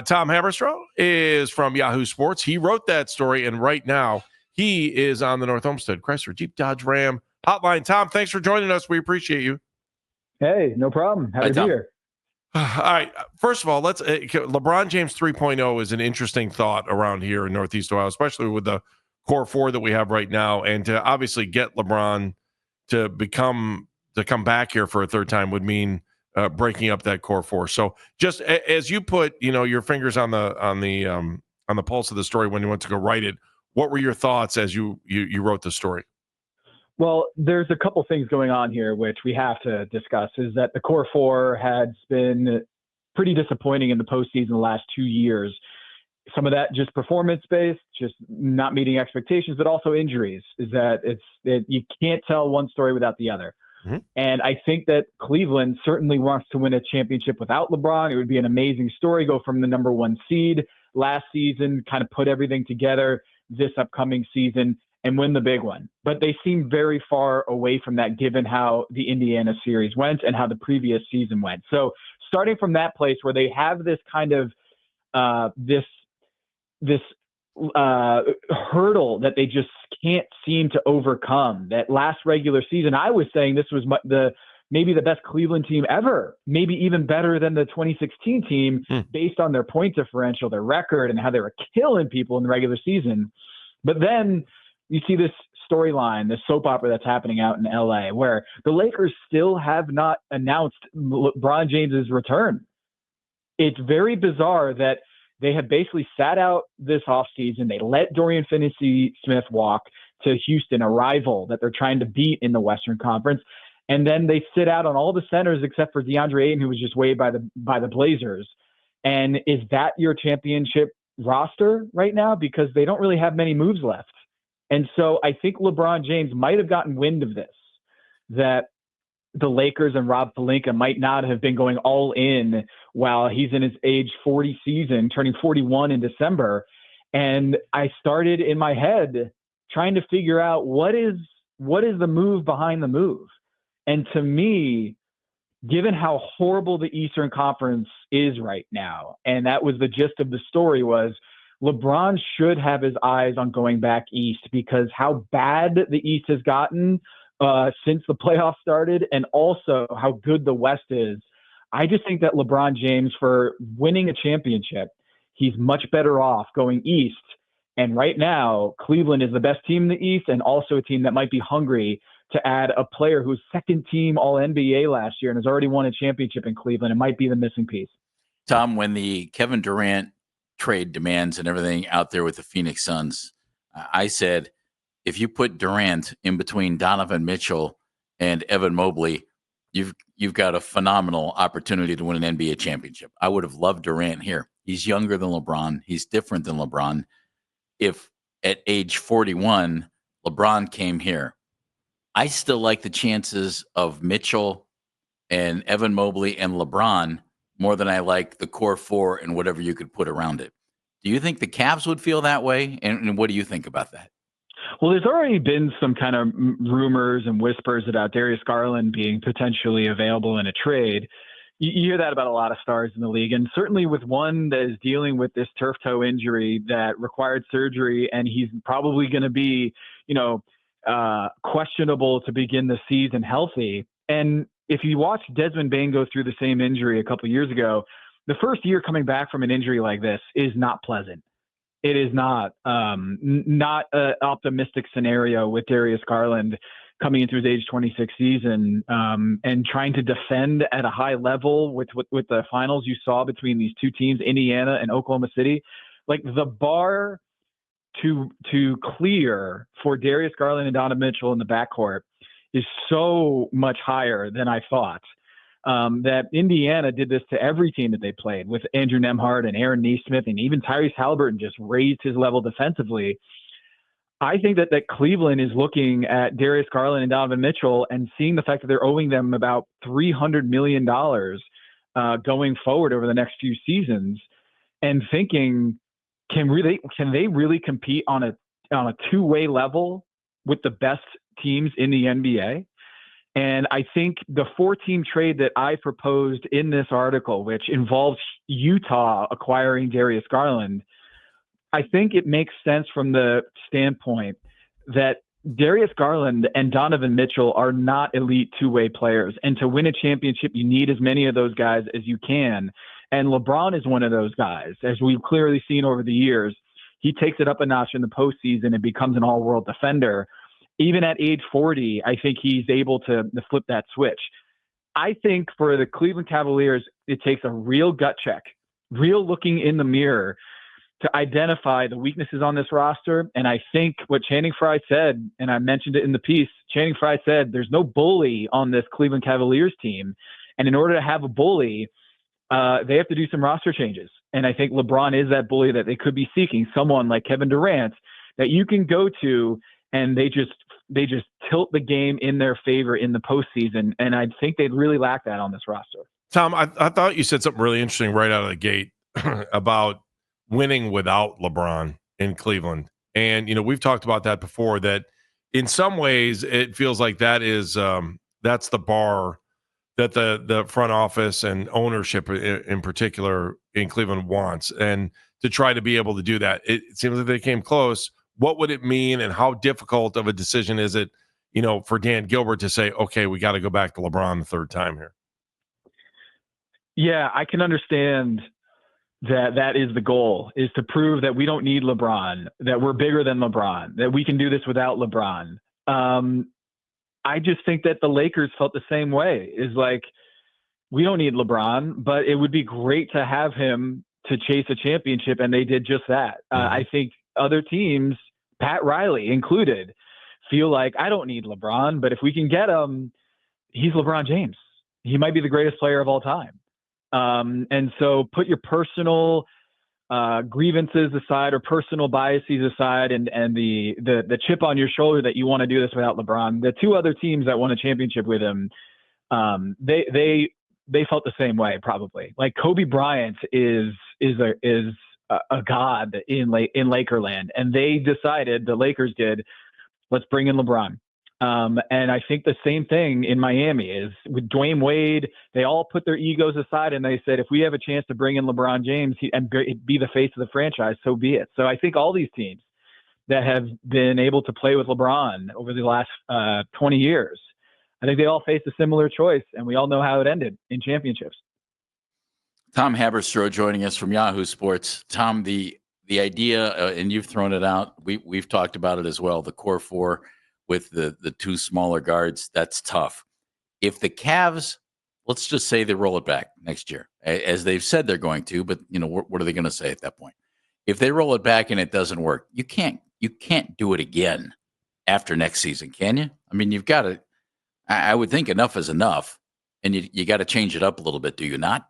Tom Haberstroh is from Yahoo Sports. He wrote that story, and right now he is on the North Olmsted Chrysler Jeep Dodge Ram hotline. Tom, thanks for joining us. We appreciate you. Hey, no problem. Happy to be here. All right. First of all, let's LeBron James 3.0 is an interesting thought around here in Northeast Ohio, especially with the core four that we have right now, and to obviously get LeBron to come back here for a third time would mean breaking up that core four. So just as you put, your fingers on the pulse of the story when you went to go write it, what were your thoughts as you wrote the story? Well, there's a couple things going on here which we have to discuss. Is that the core four has been pretty disappointing in the postseason the last 2 years. Some of that just performance-based, just not meeting expectations, but also injuries. Is that you can't tell one story without the other. Mm-hmm. And I think that Cleveland certainly wants to win a championship without LeBron. It would be an amazing story, go from the number one seed last season, kind of put everything together this upcoming season and win the big one. But they seem very far away from that given how the Indiana series went and how the previous season went. So starting from that place where they have this kind of this hurdle that they just can't seem to overcome. That last regular season, I was saying this was maybe the best Cleveland team ever, maybe even better than the 2016 team based on their point differential, their record, and how they were killing people in the regular season. But then you see this storyline, this soap opera that's happening out in LA, where the Lakers still have not announced LeBron James's return. It's very bizarre that they have basically sat out this offseason. They let Dorian Finney-Smith walk to Houston, a rival that they're trying to beat in the Western Conference. And then they sit out on all the centers except for DeAndre Ayton, who was just waived by the Blazers. And is that your championship roster right now? Because they don't really have many moves left. And so I think LeBron James might have gotten wind of this, that the Lakers and Rob Pelinka might not have been going all in while he's in his age 40 season, turning 41 in December. And I started in my head trying to figure out what is the move behind the move. And to me, given how horrible the Eastern Conference is right now, and that was the gist of the story, was LeBron should have his eyes on going back east, because how bad the East has gotten since the playoffs started, and also how good the West is. I just think that LeBron James, for winning a championship, he's much better off going east. And right now, Cleveland is the best team in the East, and also a team that might be hungry to add a player who's second team All-NBA last year and has already won a championship in Cleveland. It might be the missing piece. Tom, when the Kevin Durant trade demands and everything out there with the Phoenix Suns, I said, if you put Durant in between Donovan Mitchell and Evan Mobley, you've got a phenomenal opportunity to win an NBA championship. I would have loved Durant here. He's younger than LeBron. He's different than LeBron. If at age 41, LeBron came here, I still like the chances of Mitchell and Evan Mobley and LeBron more than I like the core four and whatever you could put around it. Do you think the Cavs would feel that way? And what do you think about that? Well, there's already been some kind of rumors and whispers about Darius Garland being potentially available in a trade. You hear that about a lot of stars in the league, and certainly with one that is dealing with this turf toe injury that required surgery, and he's probably going to be, questionable to begin the season healthy. And if you watch Desmond Bane go through the same injury a couple of years ago, the first year coming back from an injury like this is not pleasant. It is not an optimistic scenario with Darius Garland coming into his age 26 season and trying to defend at a high level with the finals you saw between these two teams, Indiana and Oklahoma City. Like, the bar to clear for Darius Garland and Donovan Mitchell in the backcourt is so much higher than I thought. That Indiana did this to every team that they played, with Andrew Nembhard and Aaron Nesmith, and even Tyrese Halliburton just raised his level defensively. I think that Cleveland is looking at Darius Garland and Donovan Mitchell and seeing the fact that they're owing them about $300 million going forward over the next few seasons, and thinking, can they really compete on a two-way level with the best teams in the NBA? And I think the 4-team trade that I proposed in this article, which involves Utah acquiring Darius Garland, I think it makes sense from the standpoint that Darius Garland and Donovan Mitchell are not elite two-way players. And to win a championship, you need as many of those guys as you can. And LeBron is one of those guys, as we've clearly seen over the years. He takes it up a notch in the postseason and becomes an all-world defender. Even at age 40, I think he's able to flip that switch. I think for the Cleveland Cavaliers, it takes a real gut check, real looking in the mirror to identify the weaknesses on this roster. And I think what Channing Frye said, and I mentioned it in the piece, Channing Frye said there's no bully on this Cleveland Cavaliers team. And in order to have a bully, they have to do some roster changes. And I think LeBron is that bully that they could be seeking, someone like Kevin Durant that you can go to and they just tilt the game in their favor in the postseason. And I think they'd really lack that on this roster. Tom, I thought you said something really interesting right out of the gate about winning without LeBron in Cleveland. And, we've talked about that before, that in some ways it feels like that is that's the bar that the front office and ownership in particular in Cleveland wants. And to try to be able to do that, it seems like they came close. What would it mean, and how difficult of a decision is it, for Dan Gilbert to say, okay, we got to go back to LeBron the third time here? Yeah, I can understand that is the goal, is to prove that we don't need LeBron, that we're bigger than LeBron, that we can do this without LeBron. I just think that the Lakers felt the same way. Is like, we don't need LeBron, but it would be great to have him to chase a championship, and they did just that. I think other teams, Pat Riley included, feel like, I don't need LeBron, but if we can get him, he's LeBron James. He might be the greatest player of all time. And so put your personal grievances aside, or personal biases aside, and the chip on your shoulder that you want to do this without LeBron. The two other teams that won a championship with him, they felt the same way, probably. Like, Kobe Bryant is a god in Lakerland, and they decided, the Lakers did, let's bring in LeBron. And I think the same thing in Miami is with Dwayne Wade. They all put their egos aside and they said, if we have a chance to bring in LeBron James and be the face of the franchise, so be it. So I think all these teams that have been able to play with LeBron over the last 20 years, I think they all faced a similar choice, and we all know how it ended in championships. Tom Haberstroh joining us from Yahoo Sports. Tom, the idea, and you've thrown it out, we've talked about it as well, the core four with the two smaller guards, that's tough. If the Cavs, let's just say they roll it back next year, as they've said they're going to, but what are they going to say at that point? If they roll it back and it doesn't work, you can't do it again after next season, can you? I mean, you've got to, I would think enough is enough, and you got to change it up a little bit, do you not?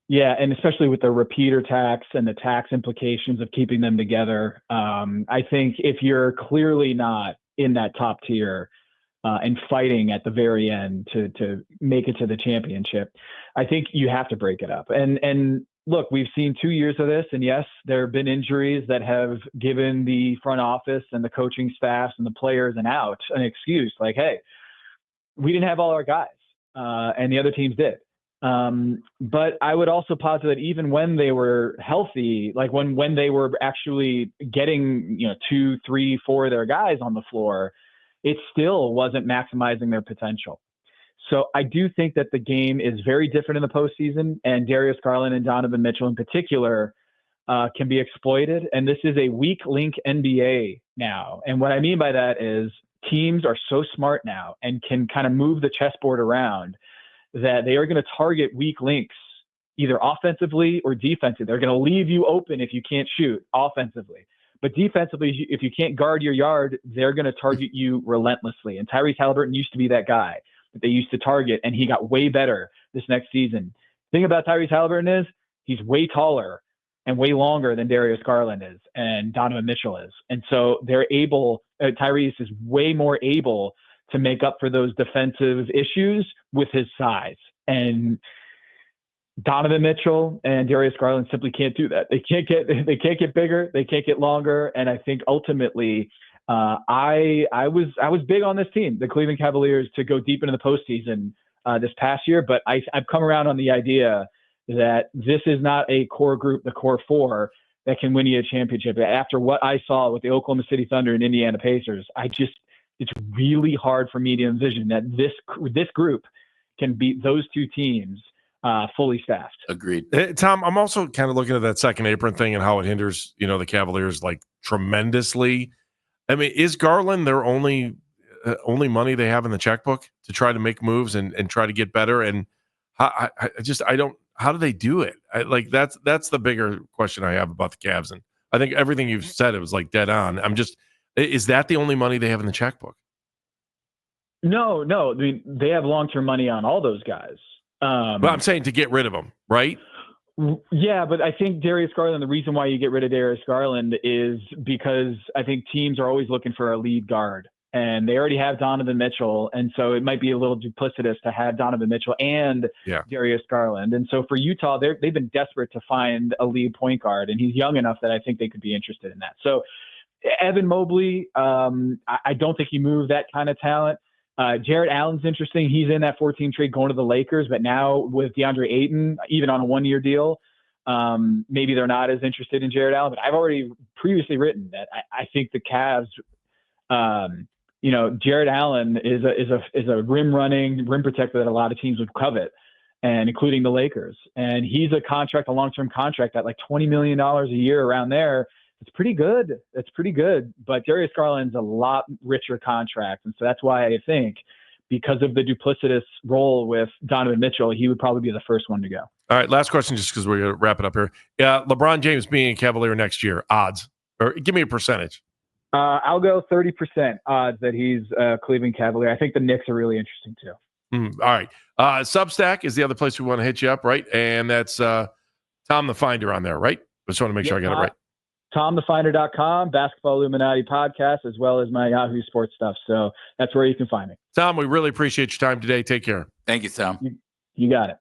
Yeah, and especially with the repeater tax and the tax implications of keeping them together. I think if you're clearly not in that top tier and fighting at the very end to make it to the championship, I think you have to break it up. And look, we've seen 2 years of this, and yes, there have been injuries that have given the front office and the coaching staffs and the players an excuse, like, hey, we didn't have all our guys, and the other teams did. But I would also posit that even when they were healthy, like when they were actually getting, 2, 3, 4 of their guys on the floor, it still wasn't maximizing their potential. So I do think that the game is very different in the postseason, and Darius Garland and Donovan Mitchell in particular can be exploited. And this is a weak link NBA now. And what I mean by that is teams are so smart now and can kind of move the chessboard around that they are going to target weak links, either offensively or defensively. They're going to leave you open if you can't shoot offensively. But defensively, if you can't guard your yard, they're going to target you relentlessly. And Tyrese Halliburton used to be that guy that they used to target, and he got way better this next season. The thing about Tyrese Halliburton is he's way taller and way longer than Darius Garland is and Donovan Mitchell is. And so Tyrese is way more able to make up for those defensive issues with his size. And Donovan Mitchell and Darius Garland simply can't do that. They can't get bigger. They can't get longer. And I think ultimately I was big on this team, the Cleveland Cavaliers, to go deep into the postseason this past year, but I've come around on the idea that this is not a core group, the core four, that can win you a championship. After what I saw with the Oklahoma City Thunder and Indiana Pacers, it's really hard for me to envision that this group can beat those two teams fully staffed. Agreed. Tom, I'm also kind of looking at that second apron thing and how it hinders, the Cavaliers like tremendously. I mean, is Garland their only money they have in the checkbook to try to make moves and try to get better? And how do they do it? That's the bigger question I have about the Cavs. And I think everything you've said, it was like dead on. Is that the only money they have in the checkbook? No. I mean, they have long-term money on all those guys. But I'm saying to get rid of them, right? Yeah, but I think Darius Garland, the reason why you get rid of Darius Garland is because I think teams are always looking for a lead guard. And they already have Donovan Mitchell. And so it might be a little duplicitous to have Donovan Mitchell and Darius Garland. And so for Utah, they've been desperate to find a lead point guard. And he's young enough that I think they could be interested in that. So Evan Mobley, I don't think he moved that kind of talent. Jarrett Allen's interesting. He's in that 14 trade going to the Lakers, but now with DeAndre Ayton, even on a 1-year deal, maybe they're not as interested in Jarrett Allen. But I've already previously written that I think the Cavs, Jarrett Allen is a rim protector that a lot of teams would covet, and including the Lakers. And he's a long-term contract at like $20 million a year around there. It's pretty good. But Darius Garland's a lot richer contract. And so that's why I think, because of the duplicitous role with Donovan Mitchell, he would probably be the first one to go. All right, last question, just because we're going to wrap it up here. LeBron James being a Cavalier next year, odds, or give me a percentage. I'll go 30% odds that he's a Cleveland Cavalier. I think the Knicks are really interesting too. All right. Substack is the other place we want to hit you up, right? And that's Tom the Finder on there, right? Just want to make sure I got it right. TomTheFinder.com, Basketball Illuminati podcast, as well as my Yahoo Sports stuff. So that's where you can find me. Tom, we really appreciate your time today. Take care. Thank you, Tom. You got it.